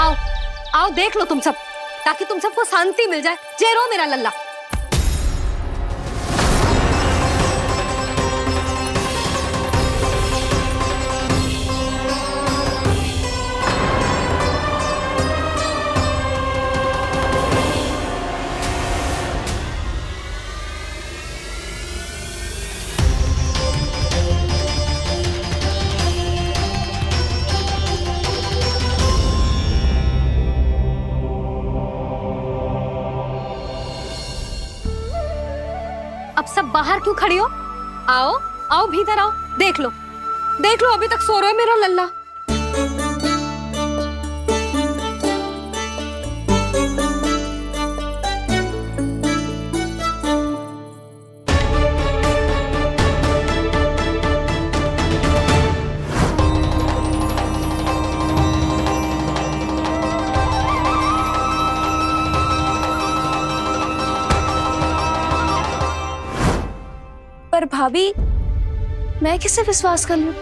आओ आओ देख लो तुम सब, ताकि तुम सबको शांति मिल जाए। जय रो मेरा लल्ला। अब सब बाहर क्यों खड़ी हो? आओ आओ भीतर आओ, देख लो अभी तक सो रहा है मेरा लल्ला। पर भाभी, मैं किसे विश्वास कर लूं?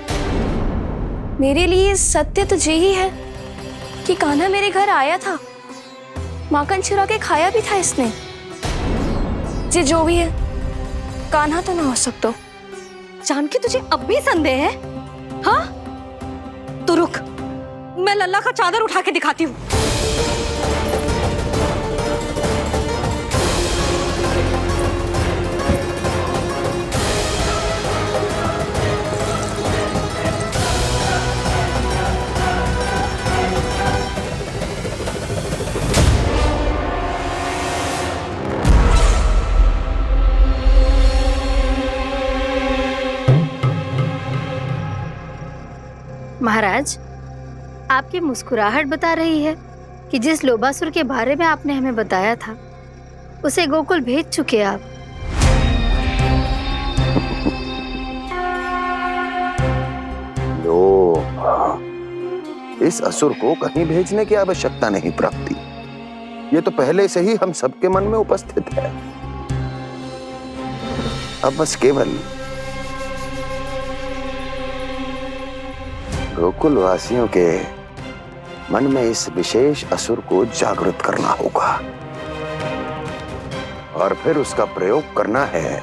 मेरे लिए सत्य तो यही है कि कान्हा मेरे घर आया था, माखन चुरा के खाया भी था इसने। ये जो भी है, कान्हा तो ना हो सकता। जानकी तुझे अब भी संदेह है? हाँ तो रुक, मैं लल्ला का चादर उठा के दिखाती हूँ। महाराज, आपकी मुस्कुराहट बता रही है कि जिस लोबासुर के बारे में आपने हमें बताया था, उसे गोकुल भेज चुके आप। लोभ, इस असुर को कहीं भेजने की आवश्यकता नहीं प्राप्ति। ये तो पहले से ही हम सबके मन में उपस्थित है। अब बस केवल गोकुल वासियों के मन में इस विशेष असुर को जागृत करना होगा और फिर उसका प्रयोग करना है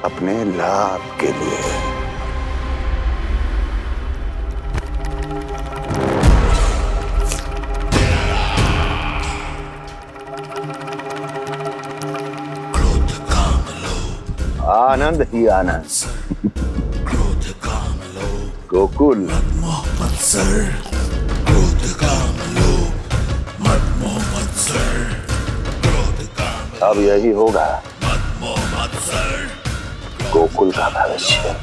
अपने लाभ के लिए। आनंद ही आनंद। गोकुल अब यही होगा गोकुल का भविष्य।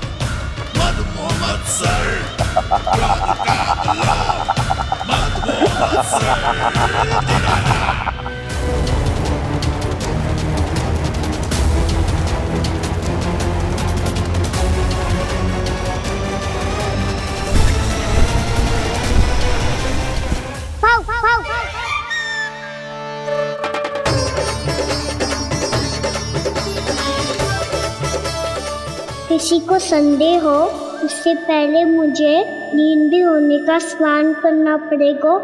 किसी को संदेह हो, उससे पहले मुझे नींद भी होने का स्नान करना पड़ेगा।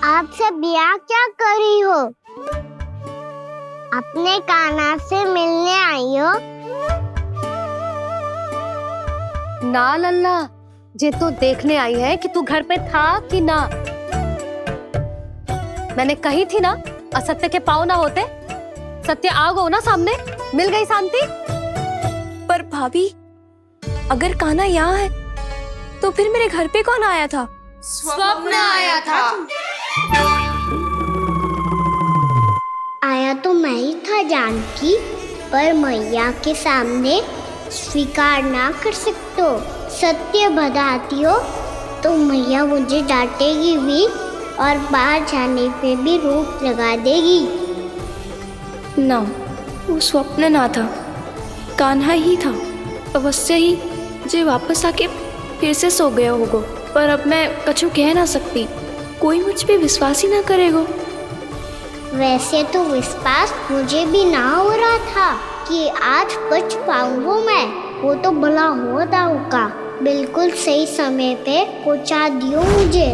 आप सब यहाँ क्या कर रही हो? अपने कान्हा से मिलने आई हो? ना लल्ला, जे तो देखने आई है कि तू घर पे था कि ना। मैंने कही थी ना, असत्य के पांव ना होते। सत्य आ गो ना सामने, मिल गई शांति। पर भाभी, अगर कान्हा यहाँ है तो फिर मेरे घर पे कौन आया था? स्वप्न आया था। आया तो मैं ही था जानकी, पर मैया के सामने स्वीकार ना कर सकते हो। सत्य बताती हो तो मैया मुझे डांटेगी भी और बाहर जाने पे भी रोक लगा देगी। ना, वो स्वप्न ना था, कान्हा ही था। अवश्य ही जे वापस आके फिर से सो गया होगा। पर अब मैं कछु कह ना सकती, कोई मुझ पे विश्वास ही ना करेगा। वैसे तो विश्वास मुझे भी ना हो रहा था कि आज बच पाऊंगा मैं। वो तो भला हो दाऊ का, बिल्कुल सही समय पे पहुंचा दियो मुझे।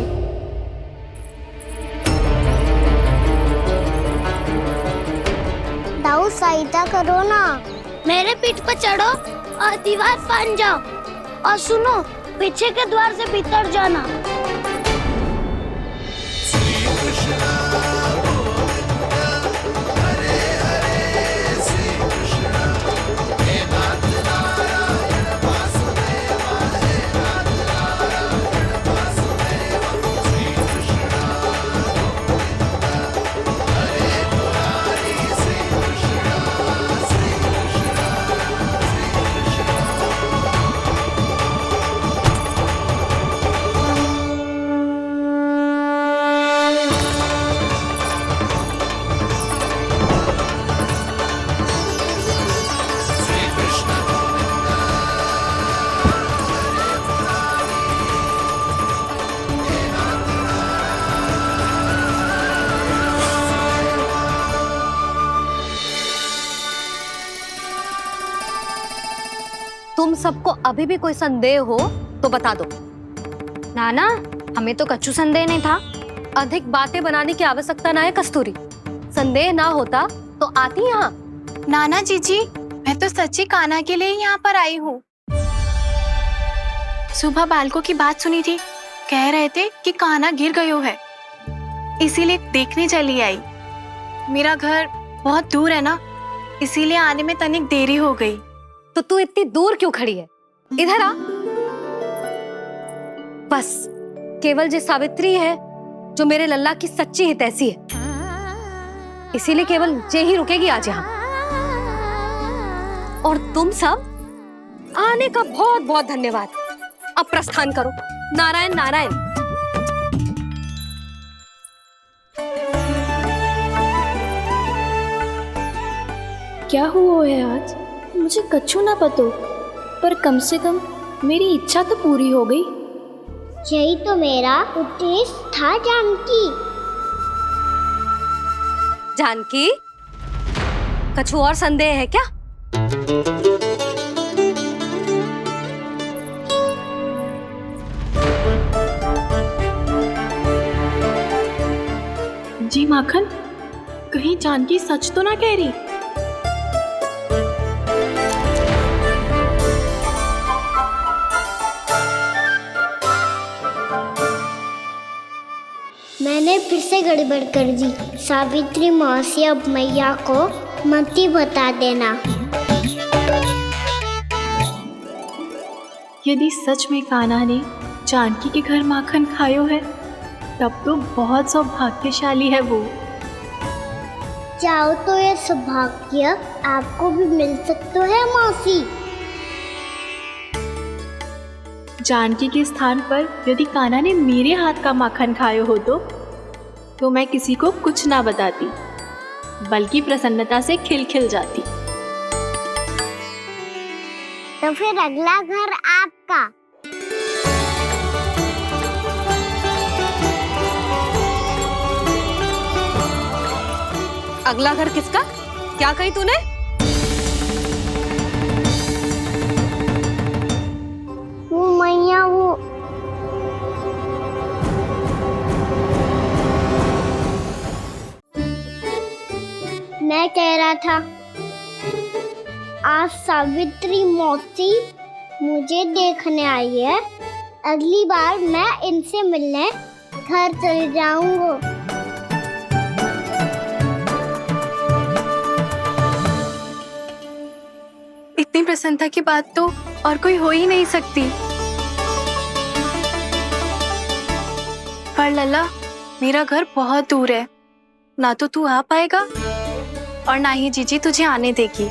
दाऊ सहायता करो ना, मेरे पीठ पर चढ़ो और दीवार फाड़ जाओ, और सुनो पीछे के द्वार से भीतर जाना। तुम सबको अभी भी कोई संदेह हो तो बता दो। नाना, हमें तो कछु संदेह नहीं था। अधिक बातें बनाने की आवश्यकता ना है कस्तूरी। संदेह ना होता तो आती यहाँ। नाना जीजी, मैं तो सच्ची कान्हा के लिए ही यहाँ पर आई हूँ। सुबह बालकों की बात सुनी थी, कह रहे थे कि कान्हा गिर गयो है, इसीलिए देखने चली आई। मेरा घर बहुत दूर है ना, इसीलिए आने में तनिक देरी हो गई। तो तू इतनी दूर क्यों खड़ी है? इधर आ। बस केवल जो सावित्री है जो मेरे लल्ला की सच्ची हितैषी है, इसीलिए केवल जे ही रुकेगी आज यहाँ। और तुम सब आने का बहुत बहुत धन्यवाद। अब प्रस्थान करो। नारायण नारायण। क्या हुआ है आज? मुझे कछु ना पतो, पर कम से कम मेरी इच्छा तो पूरी हो गई। यही तो मेरा उद्देश्य था जानकी। जानकी, कछु और संदेह है क्या? जी माखन, कहीं जानकी सच तो ना कह रही? मैंने फिर से गड़बड़ कर दी। सावित्री मौसी अब मैया को मत ही बता देना। यदि सच में कान्हा ने जानकी के घर माखन खायो है, तब तो बहुत सौभाग्यशाली है वो। चाहो तो ये सौभाग्य आपको भी मिल सकता है मौसी। जानकी के स्थान पर यदि कान्हा ने मेरे हाथ का माखन खायो हो तो मैं किसी को कुछ ना बताती, बल्कि प्रसन्नता से खिलखिल जाती। तो फिर अगला घर आपका। अगला घर किसका? क्या कही तूने? वो मैया, वो मैं कह रहा था, आज सावित्री मौसी मुझे देखने आई है। अगली बार मैं इनसे मिलने घर चले जाऊंगा। इतनी प्रसन्नता की बात तो और कोई हो ही नहीं सकती। पर लल्ला, मेरा घर बहुत दूर है, ना तो तू आ पाएगा और ना ही जीजी तुझे आने देगी।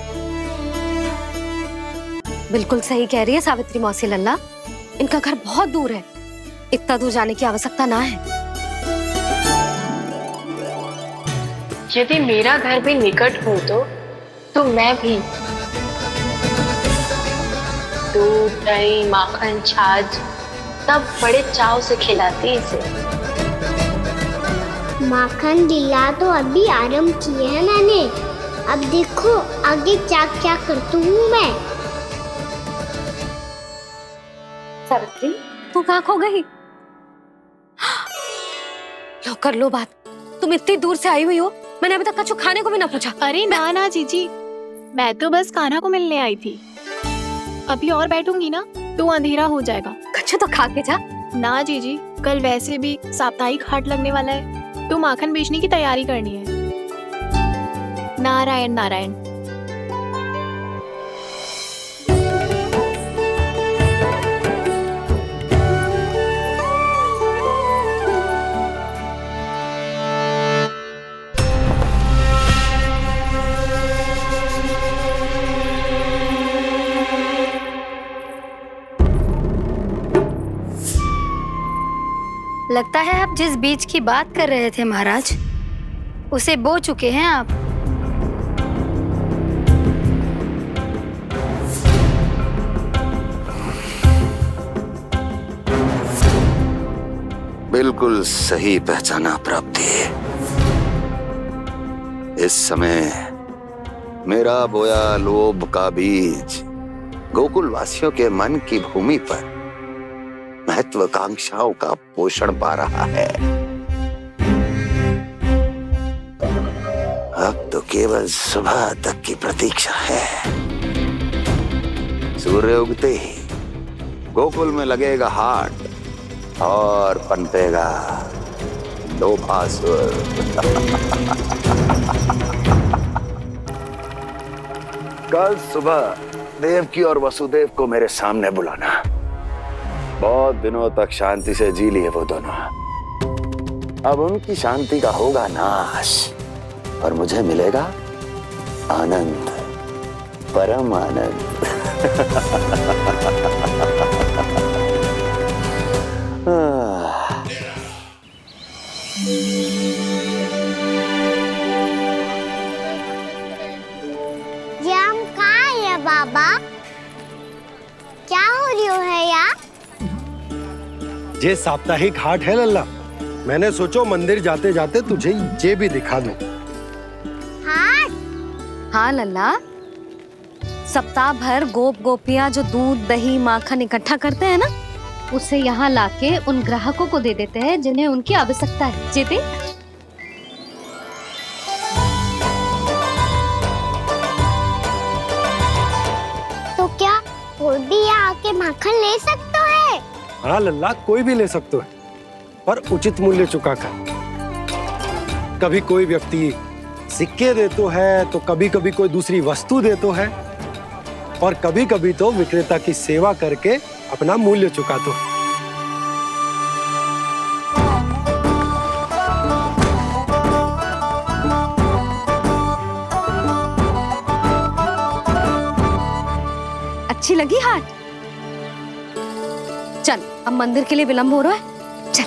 बिल्कुल सही कह रही है सावित्री मौसी लल्ला, इनका घर बहुत दूर है, इतना दूर जाने की आवश्यकता ना है। यदि मेरा घर भी निकट हो तो मैं भी दूध, दही, माखन, छाछ कितना बड़े चाव से खिलाती इसे। माखन दिला तो अभी आरंभ किए हैं मैंने, अब देखो आगे क्या क्या करती हूँ मैं। सावित्री, तू कहाँ खो गई? लो कर लो बात, तुम इतनी दूर से आई हुई हो, मैंने अभी तक कुछ खाने को भी ना पूछा। अरे ना ना जीजी, मैं तो बस कान्हा को मिलने आई थी। अभी और बैठूंगी ना तो अंधेरा हो जाएगा। कुछ तो खा के जा। ना जीजी, कल वैसे भी साप्ताहिक हाट लगने वाला है, तो माखन बेचने की तैयारी करनी है। नारायण नारायण। लगता है आप जिस बीज की बात कर रहे थे महाराज, उसे बो चुके हैं आप। बिल्कुल सही पहचाना प्राप्ति। इस समय मेरा बोया लोभ का बीज गोकुल वासियों के मन की भूमि पर महत्वाकांक्षाओं का पोषण पा रहा है। अब तो केवल सुबह तक की प्रतीक्षा है। सूर्य उगते ही गोकुल में लगेगा हाट और पनपेगा लोभासुर। कल सुबह देवकी और वसुदेव को मेरे सामने बुलाना। बहुत दिनों तक शांति से जी लिए वो दोनों, अब उनकी शांति का होगा नाश और मुझे मिलेगा आनंद, परम आनंद। ये हम कहाँ है बाबा? क्या हो रही है यार? ये साप्ताहिक हाट है लल्ला, मैंने सोचो मंदिर जाते जाते तुझे ये भी दिखा दूं। हाट? हाँ लल्ला, सप्ताह भर गोप गोपियां जो दूध दही माखन इकट्ठा करते हैं ना, उसे यहाँ लाके उन ग्राहकों को दे देते हैं जिन्हें उनकी आवश्यकता है। जेते तो क्या कोई भी यहाँ आके माखन ले सकता है? हाँ लल्ला, कोई भी ले सकते है, पर उचित मूल्य चुका कर। कभी कोई व्यक्ति सिक्के देतो है, तो कभी कभी कोई दूसरी वस्तु देतो है, और कभी कभी तो विक्रेता की सेवा करके अपना मूल्य चुकातो है। अच्छी लगी हाट? चल, अब मंदिर के लिए विलंब हो रहा है, चल।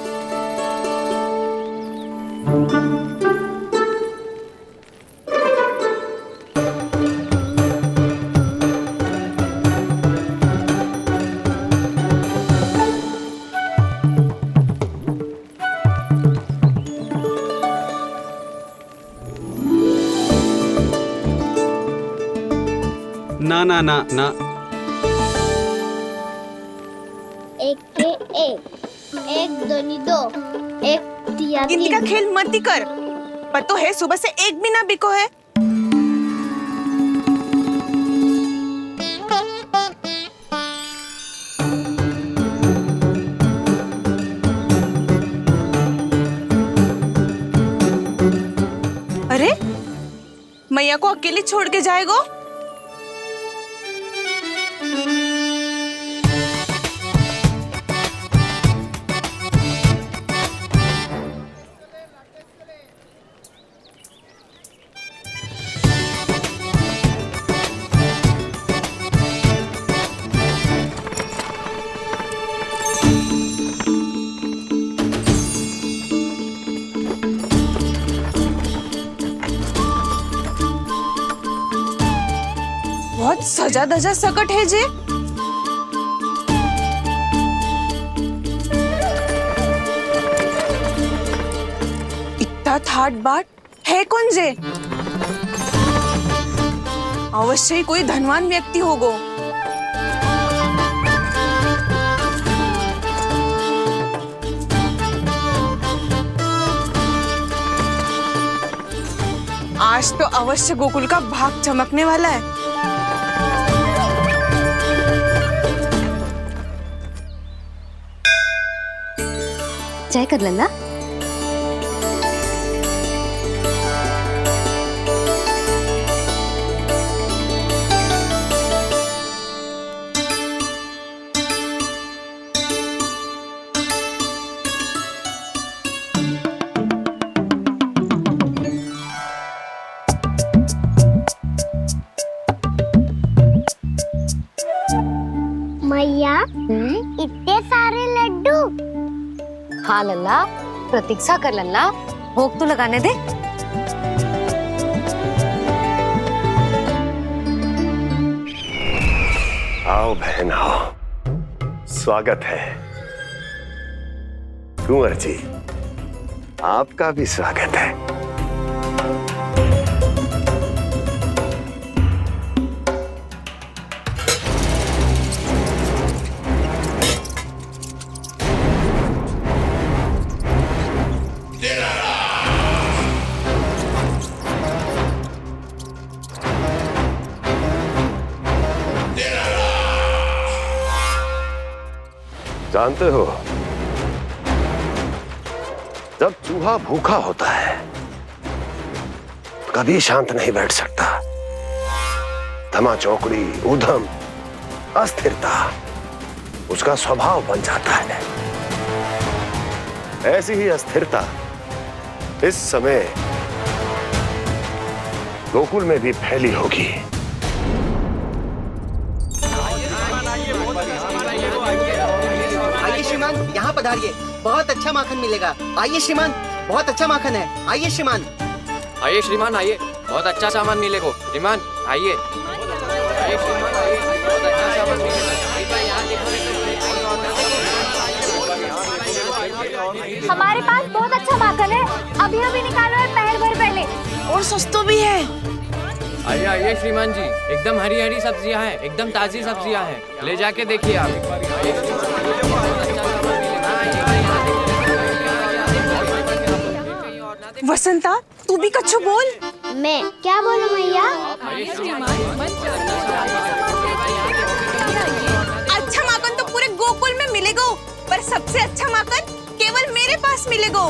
ना ना ना ना, एक के एक दोनी दो, एक दिया गिनती का तीन। खेल मत ही कर, पर तो है सुबह से एक भी ना बिको है। अरे मैया को अकेले छोड़ के जाएगो? बहुत सजा धजा सकट है जे। हठात हाट बाट है कौन जे? अवश्य ही कोई धनवान व्यक्ति होगो। आज तो अवश्य गोकुल का भाग चमकने वाला है। चाय कर लल्ला। मैया इतने सारे लड्डू। हाँ लल्ला, प्रतीक्षा कर लल्ला, भोग तो लगाने दे। आओ बहन आओ, स्वागत है। कुंवर जी, आपका भी स्वागत है। जानते हो, जब चूहा भूखा होता है कभी शांत नहीं बैठ सकता। धमा चौकड़ी, उधम, अस्थिरता उसका स्वभाव बन जाता है। ऐसी ही अस्थिरता इस समय गोकुल में भी फैली होगी। आइए श्रीमान, यहाँ पधारिए, बहुत अच्छा माखन मिलेगा। आइए श्रीमान, बहुत अच्छा माखन है। आइए श्रीमान। आइए श्रीमान, आइए, बहुत अच्छा सामान मिलेगा। श्रीमान आइए, आइए श्रीमान, आइए, बहुत अच्छा सामान मिलेगा। हमारे पास बहुत अच्छा माखन है, अभी अभी निकालो है, पहर भर पहले। और सस्ता भी है। आइए आइए श्रीमान जी, एकदम हरी हरी सब्जियां हैं, एकदम ताजी सब्जियां हैं, ले जाके देखिए आप। वसंता, तू भी कच्छु बोल। मैं क्या बोलूं मैया? अच्छा माखन तो पूरे गोकुल में मिलेगा, पर सबसे अच्छा माखन केवल मेरे पास मिलेगा।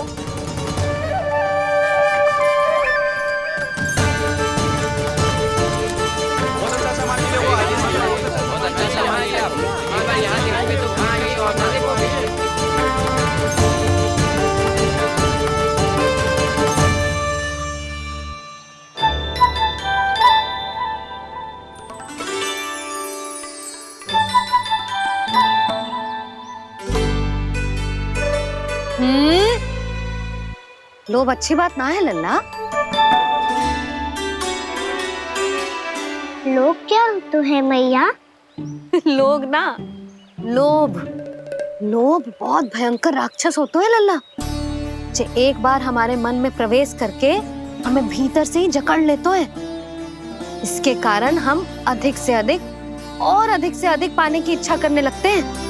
लोभ अच्छी बात ना है लल्ला। लोग क्या तो है मैया? लोग ना, लोभ। लोभ बहुत भयंकर राक्षस होते हैं लल्ला, जो एक बार हमारे मन में प्रवेश करके हमें भीतर से ही जकड़ लेते हैं। इसके कारण हम अधिक से अधिक और अधिक से अधिक पाने की इच्छा करने लगते हैं।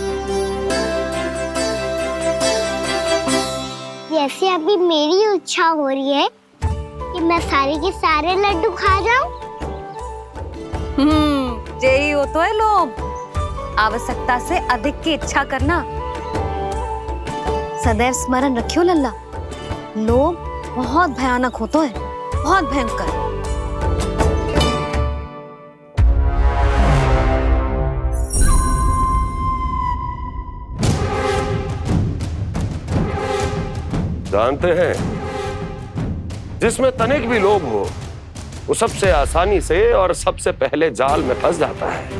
जैसे अभी मेरी इच्छा हो रही है कि मैं सारे के सारे लड्डू खा जाऊं। यही हो तो है लोभ, आवश्यकता से अधिक की इच्छा करना। सदैव स्मरण रखियो लल्ला, लोभ बहुत भयानक होता है, बहुत भयंकर। जानते हैं, जिसमें तनिक भी लोभ हो वो सबसे आसानी से और सबसे पहले जाल में फंस जाता है।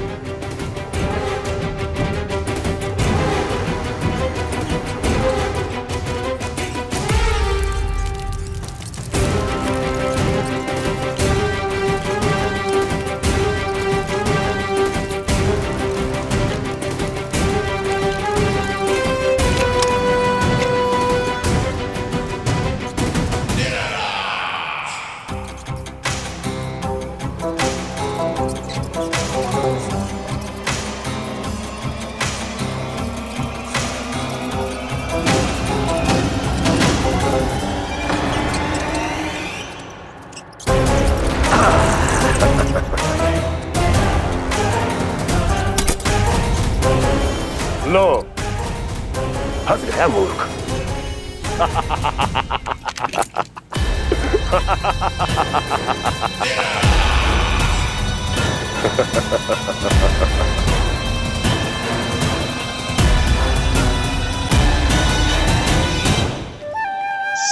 फंस गया मूर्ख।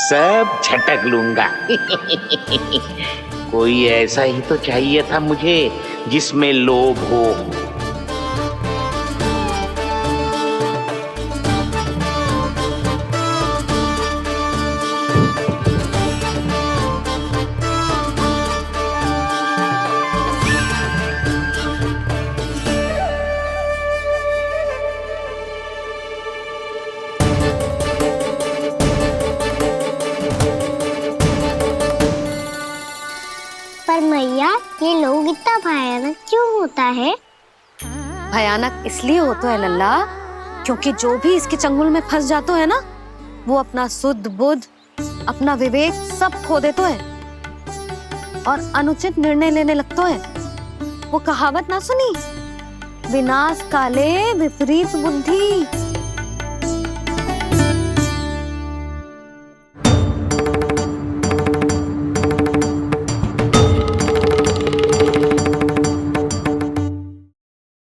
सब झटक लूंगा। कोई ऐसा ही तो चाहिए था मुझे जिसमें लोभ हो। पर मैया ये लोग इतना भयानक क्यों होता है? भयानक इसलिए होता है लल्ला, क्योंकि जो भी इसके चंगुल में फंस जातो है ना, वो अपना शुद्ध बुद्ध, अपना विवेक सब खो देतो है और अनुचित निर्णय लेने लगतो है। वो कहावत ना सुनी, विनाश काले विपरीत बुद्धि।